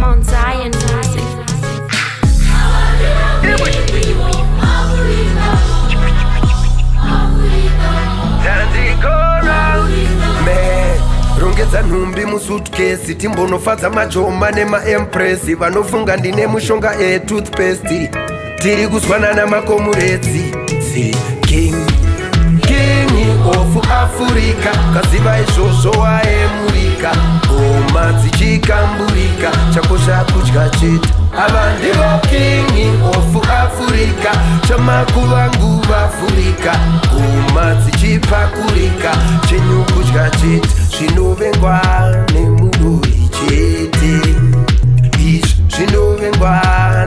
Mount Zion music. Rongedza nhumbi musuitcase timbonofadza majoma nemaempresi vanofunga ndine mushonga etoothpaste tiri kuzwanana makomuredzi king of Africa kaziva izvozvo waemurika ngoma dzichikamburika chakosha kudya chete ava ndivo king of Africa chamakuva nguva Africa ngoma dzichipakurika chenyu kudya chete zvinovengwa nemuroi chete izvi zvinovengwa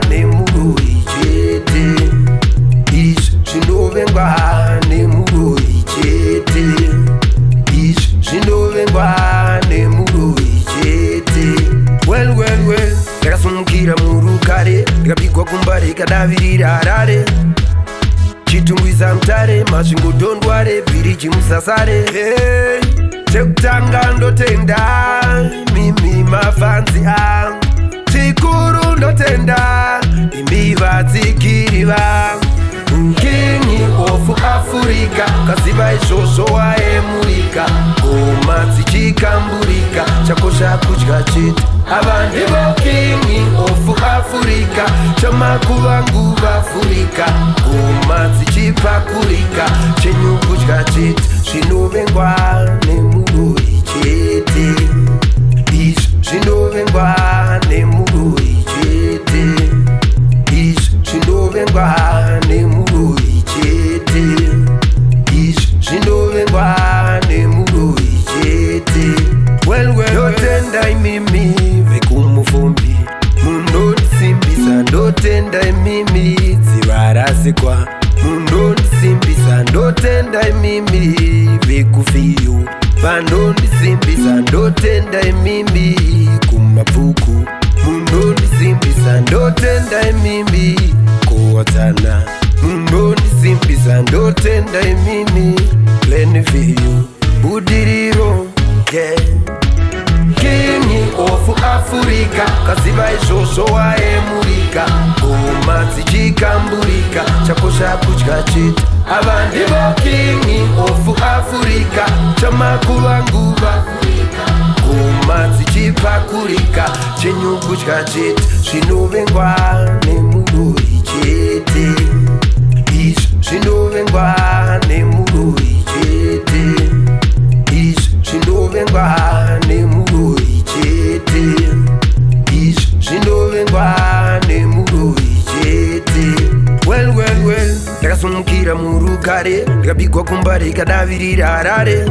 nemuroi chete izvi zvinovengwa nemuroi chete izvi zvinovengwa nemuroi chete well ndakasumukira murukare ndikapigwa kumba rikadavirira Harare chitungwisa mutare mazvingodondware bhiriji musasare chekutanga ndotenda mimi mafanzi angu chikuru ndotenda imi vatsikiri vangu king of Africa kaziva izvozvo waemurika ngoma dzichikamburika chakosha kudya chete ava ndivo king of Africa chamakuva nguva Africa ngoma dzichipakurika chenyu kudya chete zvinovengwa nemuroi chete izvi zvinovengwa nemuroi chete izvi zvinovengwa nemuroi chete izvi zvinovengwa nemuroi chete ndotenda imimi vekumufumbi munondisimbisa ndotenda imimi dzivarasikwa munondisimbisa ndotenda imimi vekufiyo vanondisimbisa ndotenda imimi kumapfuku munondisimbisa ndotenda imimi kuodzana munondisimbisa ndotenda imimi plenifiyo budiriro king of Africa kaziva izvozvo waemurika ngoma dzichikamburika chakosha kudya chete ava ndivo king of Africa chamakuva nguva ngoma dzichipakurika chenyu kudya chete zvinovengwa nemuroi chete izvi zvinovengwa nemuroi chete izvi zvinovengwa nemuroi chete izvi zvinovengwa nemuroi chete well ndakasumukira murukare ndikapigwa kumba rikadavirira Harare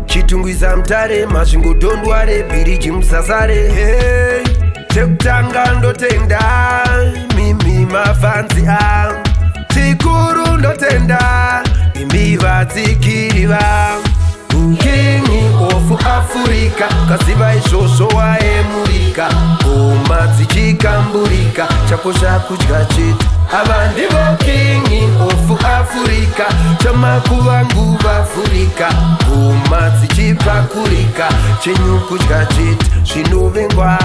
chitungwisa mutare mazvingodondware bhiriji musasare chekutanga ndotenda mimi mafanzi angu chikuru ndotenda imi vatsikiri vangu king of Africa kaziva izvozvo waemurika ngoma dzichikamburika chakosha kudya chete ava ndivo king of Africa chamakuva nguva Africa ngoma dzichipakurika chenyu kudya chete zvinovengwa